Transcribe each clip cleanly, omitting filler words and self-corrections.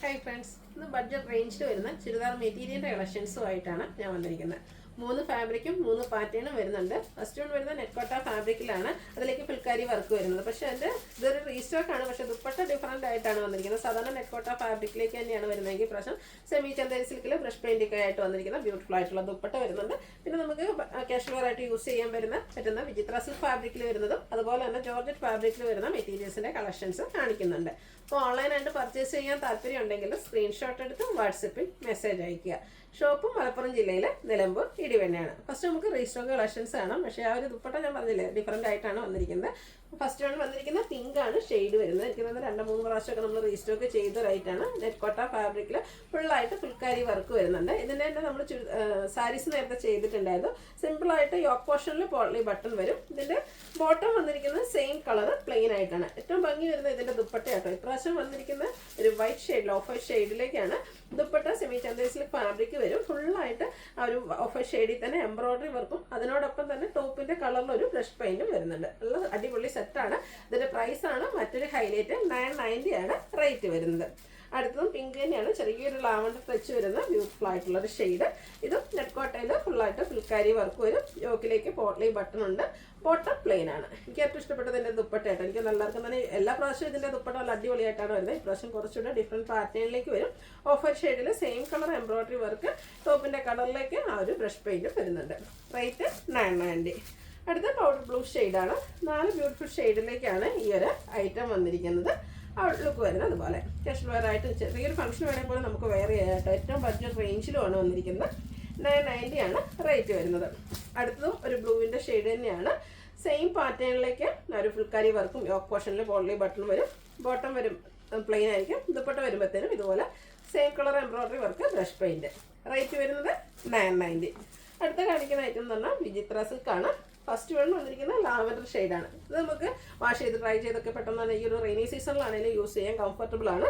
Hi friends, ഇന്ന് budget റേഞ്ചിൽ വരുന്ന ചുരിദാർ മെറ്റീരിയലിൻ്റെ കളക്ഷൻസുമായിട്ടാണ് ഞാൻ വന്നിരിക്കുന്നത്. 3 ഫാബ്രിക്കും 3 പാറ്റേണും വരുന്നുണ്ട്. ഫസ്റ്റ് വൺ വരുന്നത് നെറ്റ്കോട്ട ഫാബ്രിക്കിലാണ്, അതിലേക്ക് ഫുൾക്കാരി വർക്ക് വരുന്നത്. പക്ഷേ ഇതൊരു റീസ്റ്റോക്ക് ആണ്. പക്ഷേ ദുപ്പട്ട ഡിഫറൻ്റ് ആയിട്ടാണ് വന്നിരിക്കുന്നത്. സാധാരണ നെറ്റ്കോട്ട ഫാബ്രിക്കിലേക്ക് തന്നെയാണ് വരുന്നതെങ്കിൽ പ്രാവശ്യം സെമി ചന്ദേരി സിൽക്കിൽ ബ്രഷ് പെയിൻറ്റൊക്കെ ആയിട്ട് വന്നിരിക്കുന്ന ബ്യൂട്ടിഫുൾ ആയിട്ടുള്ള ദുപ്പട്ട വരുന്നുണ്ട്. പിന്നെ നമുക്ക് കാഷ്വൽ ആയിട്ട് യൂസ് ചെയ്യാൻ പറ്റുന്ന വിചിത്ര സിൽക്ക് ഫാബ്രിക്കിൽ വരുന്നതും അതുപോലെ തന്നെ ജോർജറ്റ് ഫാബ്രിക്കിൽ വരുന്ന മെറ്റീരിയൽസിൻ്റെ കളക്ഷൻസ് കാണിക്കുന്നുണ്ട്. അപ്പോൾ ഓൺലൈനായിട്ട് പർച്ചേസ് ചെയ്യാൻ താല്പര്യം ഉണ്ടെങ്കിൽ സ്ക്രീൻഷോട്ട് എടുത്ത് വാട്സപ്പിൽ മെസ്സേജ് അയയ്ക്കുക. ഷോപ്പ് മലപ്പുറം ജില്ലയിലെ നിലമ്പൂർ ഇടിവെണ്ണയാണ്. ഫസ്റ്റ് നമുക്ക് റീസ്റ്റോക്ക് കളക്ഷൻസ് കാണാം. പക്ഷേ ആ ഒരു ദുപ്പട്ട ഞാൻ പറഞ്ഞില്ലേ ഡിഫറൻ്റ് ആയിട്ടാണ് വന്നിരിക്കുന്നത്. ഫസ്റ്റ് ആണ് വന്നിരിക്കുന്ന പിങ്ക് ആണ് ഷെയ്ഡ് വരുന്നത്. എനിക്ക് തന്നെ 2-3 പ്രാവശ്യമൊക്കെ നമ്മൾ റീസ്റ്റോക്ക് ചെയ്ത റൈറ്റാണ്. നെറ്റ്കോട്ട ഫാബ്രിക്കിൽ ഫുള്ളായിട്ട് ഫുൾക്കാരി വർക്ക് വരുന്നുണ്ട്. ഇതിൻ്റെ തന്നെ നമ്മൾ സാരീസ് നേരത്തെ ചെയ്തിട്ടുണ്ടായിരുന്നു. സിമ്പിളായിട്ട് യോക്ക് പോർഷനിൽ പോളി ബട്ടൺ വരും. ഇതിൻ്റെ ബോട്ടം വന്നിരിക്കുന്നത് സെയിം കളർ പ്ലെയിൻ ആയിട്ടാണ്. ഏറ്റവും ഭംഗി വരുന്നത് ഇതിൻ്റെ ദുപ്പട്ടയാട്ടോ. ഇപ്രാവശ്യം വന്നിരിക്കുന്ന ഒരു വൈറ്റ് ഷെയ്ഡ് ഓഫ് വൈറ്റ് ഷെയ്ഡിലേക്കാണ് ദുപ്പട്ട. സെമി ചന്ദേരി സിൽക്ക് ഫാബ്രിക് വരും. ഫുള്ളായിട്ട് ആ ഒരു ഓഫ് വൈറ്റ് ഷെയ്ഡിൽ തന്നെ എംബ്രോയിഡറി വർക്കും അതിനോടൊപ്പം തന്നെ ടോപ്പിൻ്റെ കളറിൽ ഒരു ബ്രഷ് പെയിൻറ്റും വരുന്നുണ്ട്. നല്ല അടിപൊളി സെറ്റാണ്. ഇതിൻ്റെ പ്രൈസാണ് മറ്റൊരു ഹൈലൈറ്റ്. 990 ആണ് റേറ്റ് വരുന്നത്. അടുത്തതും പിങ്ക് തന്നെയാണ്. ചെറിയൊരു ലാവണ്ടർ ടച്ച് വരുന്ന ബ്യൂട്ടിഫുൾ ആയിട്ടുള്ളൊരു ഷെയ്ഡ്. ഇതും നെറ്റ്കോട്ടയിൽ ഫുള്ളായിട്ട് ഫുൾക്കാരി വർക്ക് വരും. യോക്കിലേക്ക് പോട്ട്ലി ബട്ടൺ ഉണ്ട്. ബോട്ടം പ്ലെയിൻ ആണ്. എനിക്ക് ഏറ്റവും ഇഷ്ടപ്പെട്ടത് ഇതിൻ്റെ ദുപ്പട്ടയായിട്ട്. എനിക്ക് എല്ലാവർക്കും തന്നെ എല്ലാ പ്രാവശ്യവും ഇതിൻ്റെ ദുപ്പട്ട നല്ല അടിപൊളിയായിട്ടാണ് വരുന്നത്. ഇപ്രാവശ്യം കുറച്ചുകൂടെ ഡിഫറെൻറ്റ് പാറ്റേണിലേക്ക് വരും. ഓഫ് വൈറ്റ് ഷെയ്ഡിൽ സെയിം കളർ എംബ്രോയിഡറി വർക്ക്, ടോപ്പിൻ്റെ കളറിലേക്ക് ആ ഒരു ബ്രഷ് പെയിൻറ്റ് വരുന്നുണ്ട്. റേറ്റ് 990. അടുത്ത പൗഡർ ബ്ലൂ ഷെയ്ഡാണ്. 4 ബ്യൂട്ടിഫുൾ ഷെയ്ഡിലേക്കാണ് ഈ ഒരു ഐറ്റം വന്നിരിക്കുന്നത്. ഔട്ട്ലുക്ക് വരുന്നത് അതുപോലെ കാഷ്വൽ വെയർ ആയിട്ട് ചെറിയൊരു ഫംഗ്ഷൻ വേണമെങ്കിൽ പോലും നമുക്ക് വെയർ ചെയ്യാം കേട്ടോ. ഏറ്റവും ബഡ്ജറ്റ് റേഞ്ചിലുമാണ് വന്നിരിക്കുന്നത്. 990 ആണ് റേറ്റ് വരുന്നത്. അടുത്തതും ഒരു ബ്ലൂവിൻ്റെ ഷെയ്ഡ് തന്നെയാണ്. സെയിം പാറ്റേണിലേക്ക് ഒരു ഫുൾക്കാരി വർക്കും യോക്ക് പോർഷനിൽ പോളി ബട്ടൺ വരും. ബോട്ടം വരും പ്ലെയിൻ ആയിരിക്കും. ദുപ്പട്ട വരുമ്പോഴത്തേനും ഇതുപോലെ same colour embroidery work, brush paint. Rate വരുന്നത് 990. അടുത്ത കാണിക്കുന്ന ഐറ്റം എന്ന് പറഞ്ഞാൽ വിചിത്ര സിൽക്കാണ്. ഫസ്റ്റ് വൺ വന്നിരിക്കുന്ന ലാവൻഡർ ഷെയ്ഡാണ്. ഇത് നമുക്ക് വാഷ് ചെയ്ത് ട്രൈ ചെയ്തൊക്കെ പെട്ടെന്ന് തന്നെ ഈ ഒരു റെയിനി സീസണിലാണെങ്കിലും യൂസ് ചെയ്യാൻ കംഫർട്ടബിൾ ആണ്.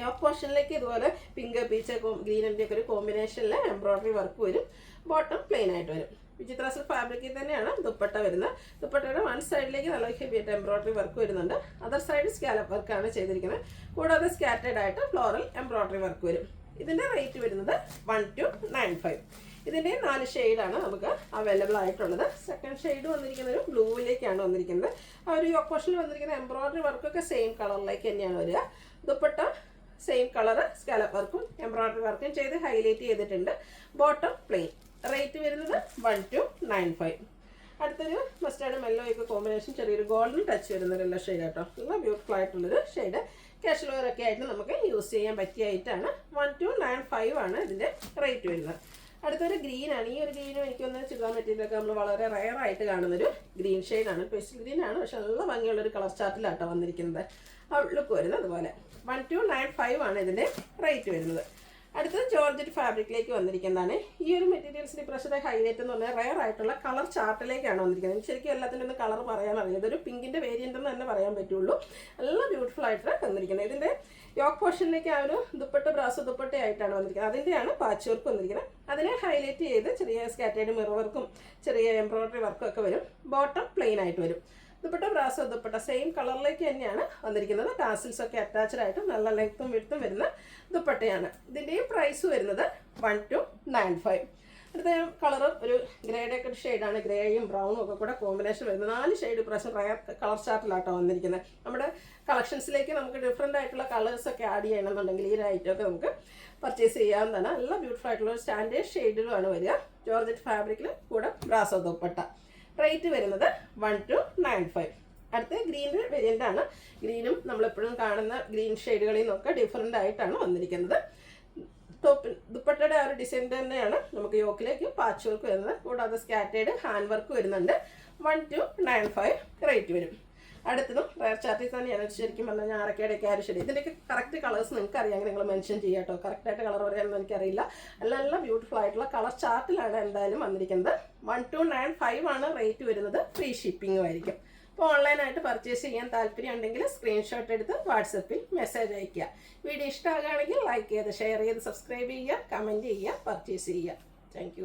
യോക്ക് പോർഷനിലേക്ക് ഇതുപോലെ പിങ്ക് പീച്ച് ഗ്രീനിൻ്റെ ഒക്കെ ഒരു കോമ്പിനേഷനിൽ എംബ്രോയിഡറി വർക്ക് വരും. ബോട്ടം പ്ലെയിൻ ആയിട്ട് വരും. വിചിത്ര സിൽക്ക് ഫാബ്രിക്കിൽ തന്നെയാണ് ദുപ്പട്ട വരുന്നത്. ദുപ്പട്ടയുടെ വൺ സൈഡിലേക്ക് നല്ല ഹെവി ആയിട്ട് എംബ്രോയിഡറി വർക്ക് വരുന്നുണ്ട്. അതർ സൈഡ് സ്കാലപ്പ് വർക്കാണ് ചെയ്തിരിക്കുന്നത്. കൂടാതെ സ്കാറ്റേഡ് ആയിട്ട് ഫ്ലോറൽ എംബ്രോയിഡറി വർക്ക് വരും. ഇതിൻ്റെ റേറ്റ് വരുന്നത് 1295. ഇതിൻ്റെ 4 ഷെയ്ഡാണ് നമുക്ക് അവൈലബിൾ ആയിട്ടുള്ളത്. സെക്കൻഡ് ഷെയ്ഡ് വന്നിരിക്കുന്നത് ഒരു ബ്ലൂവിലേക്കാണ് വന്നിരിക്കുന്നത്. ആ ഒരു യോക്ക് പോർഷനിൽ വന്നിരിക്കുന്ന എംബ്രോയിഡറി വർക്കൊക്കെ സെയിം കളറിലേക്ക് തന്നെയാണ് വരിക. ദുപ്പട്ട സെയിം കളർ സ്കാലപ്പ് വർക്കും എംബ്രോയിഡറി വർക്കും ചെയ്ത് ഹൈലൈറ്റ് ചെയ്തിട്ടുണ്ട്. Bottom plain. റേറ്റ് വരുന്നത് 1295. അടുത്തൊരു മസ്റ്റാർഡ് മെല്ലോയൊക്കെ കോമ്പിനേഷൻ ചെറിയൊരു ഗോൾഡൻ ടച്ച് വരുന്ന ഒരു ഷെയ്ഡ് കേട്ടോ. നല്ല ബ്യൂട്ടിഫുൾ ആയിട്ടുള്ളൊരു ഷെയ്ഡ്. കാഷ്വൽ വെയർ ഒക്കെ ആയിട്ട് നമുക്ക് യൂസ് ചെയ്യാൻ പറ്റിയ ഐറ്റാണ്. 1295 ആണ് ഇതിൻ്റെ റേറ്റ് വരുന്നത്. അടുത്തൊരു ഗ്രീനാണ്. ഈ ഒരു ഗ്രീനും എനിക്കൊന്ന് ചുരിദാർ മെറ്റീരിയലൊക്കെ നമ്മൾ വളരെ റയർ ആയിട്ട് കാണുന്നൊരു ഗ്രീൻ ഷെയ്ഡാണ്. പേസ്റ്റൽ ഗ്രീനാണ്, പക്ഷെ നല്ല ഭംഗിയുള്ളൊരു കളർ ചാർട്ടിലാട്ടോ വന്നിരിക്കുന്നത്. ഔട്ട്ലുക്ക് വരുന്നത് അതുപോലെ. 1295 ആണ് ഇതിൻ്റെ റേറ്റ് വരുന്നത്. അടുത്തത് ജോർജറ്റ് ഫാബ്രിക്കിലേക്ക് വന്നിരിക്കുന്നതാണ്. ഈ ഒരു മെറ്റീരിയൽസിൻ്റെ പ്രശ്നത്തെ ഹൈലൈറ്റ് എന്ന് പറഞ്ഞാൽ റയർ ആയിട്ടുള്ള കളർ ചാർട്ടിലേക്കാണ് വന്നിരിക്കുന്നത്. ശരിക്കും എല്ലാത്തിൻ്റെ ഒന്ന് കളർ പറയാൻ അറിയാം. ഇതൊരു പിങ്കിൻ്റെ വേരിയൻ്റ് എന്ന് തന്നെ പറയാൻ പറ്റുള്ളൂ. നല്ല ബ്യൂട്ടിഫുൾ ആയിട്ട് വന്നിരിക്കുന്നത്. ഇതിൻ്റെ യോക്ക് പോർഷനിലേക്ക് ആ ഒരു ദുപ്പട്ട ബ്രാസോ ദുപ്പട്ടയായിട്ടാണ് വന്നിരിക്കുന്നത്. അതിൻ്റെയാണ് പാച്ച് വർക്ക് വന്നിരിക്കുന്നത്. അതിനെ ഹൈലൈറ്റ് ചെയ്ത് ചെറിയ സ്കാറ്റേഡ് മിറർ വർക്കും ചെറിയ എംബ്രോയിഡറി വർക്കും ഒക്കെ വരും. ബോട്ടം പ്ലെയിൻ ആയിട്ട് വരും. ദുപ്പട്ട ബ്രാസോ ദുപ്പട്ട സെയിം കളറിലേക്ക് തന്നെയാണ് വന്നിരിക്കുന്നത്. ടാസിൽസ് ഒക്കെ അറ്റാച്ച്ഡ് ആയിട്ട് നല്ല ലെങ്ത്തും വിഡ്ത്തും വരുന്ന ദുപ്പട്ടയാണ്. ഇതിൻ്റെയും പ്രൈസ് വരുന്നത് 1295. അടുത്ത കളർ ഒരു ഗ്രേഡൊക്കെ ഷെയ്ഡാണ്. ഗ്രേയും ബ്രൗണും ഒക്കെ കൂടെ കോമ്പിനേഷൻ വരുന്നത്. 4 ഷെയ്ഡ് പ്രാവശ്യം റയർ കളർ ചാർട്ടിലാട്ടോ വന്നിരിക്കുന്നത്. നമ്മുടെ കളക്ഷൻസിലേക്ക് നമുക്ക് ഡിഫറെൻ്റ് ആയിട്ടുള്ള കളേഴ്സൊക്കെ ആഡ് ചെയ്യണമെന്നുണ്ടെങ്കിൽ ഈ ഒരു ഐറ്റമൊക്കെ നമുക്ക് പർച്ചേസ് ചെയ്യാവുന്നതാണ്. നല്ല ബ്യൂട്ടിഫുൾ ആയിട്ടുള്ള ഒരു സ്റ്റാൻഡേർഡ് ഷെയ്ഡിലുമാണ് വരിക. ജോർജറ്റ് ഫാബ്രിക്കിൽ കൂടെ ബ്രാസോ ദുപ്പട്ട. റേറ്റ് വരുന്നത് 1295. അടുത്ത ഗ്രീൻ്റെ വേരിയൻ്റ് ആണ്. ഗ്രീനും നമ്മളെപ്പോഴും കാണുന്ന ഗ്രീൻ ഷെയ്ഡുകളിൽ നിന്നൊക്കെ ഡിഫറെൻ്റ് ആയിട്ടാണ് വന്നിരിക്കുന്നത്. ദുപ്പട്ടയുടെ ആ ഒരു ഡിസൈൻ തന്നെയാണ് നമുക്ക് യോക്കിലേക്ക് പാച്ച് വർക്ക് വരുന്നത്. കൂടാതെ സ്കാറ്റേഡ് ഹാൻഡ് വർക്ക് വരുന്നുണ്ട്. 1295 റേറ്റ് വരും. അടുത്തതും റയർ ചാർട്ടിൽ തന്നെയാണ്. ശരിക്കും പറഞ്ഞാൽ ഞാറക്കയുടെയൊക്കെ ആ ഒരു ഷെയ്ഡ്. ഇതിൻ്റെയൊക്കെ കറക്റ്റ് കളേഴ്സ് നിങ്ങൾക്ക് അറിയാമെങ്കിൽ നിങ്ങൾ മെൻഷൻ ചെയ്യാം കേട്ടോ. കറക്റ്റായിട്ട് കളർ പറയാനൊന്നും എനിക്കറിയില്ല. നല്ല ബ്യൂട്ടിഫുൾ ആയിട്ടുള്ള കളർ ചാർട്ടിലാണ് എന്തായാലും വന്നിരിക്കുന്നത്. 1295 ആണ് റേറ്റ് വരുന്നത്. ഫ്രീ ഷിപ്പിങ്ങും ആയിരിക്കും. അപ്പോൾ ഓൺലൈനായിട്ട് പർച്ചേസ് ചെയ്യാൻ താല്പര്യം ഉണ്ടെങ്കിൽ സ്ക്രീൻഷോട്ട് എടുത്ത് വാട്സപ്പിൽ മെസ്സേജ് അയയ്ക്കുക. വീഡിയോ ഇഷ്ടമാകുകയാണെങ്കിൽ ലൈക്ക് ചെയ്ത് ഷെയർ ചെയ്ത് സബ്സ്ക്രൈബ് ചെയ്യുക, കമൻറ്റ് ചെയ്യുക, പർച്ചേസ് ചെയ്യുക. താങ്ക്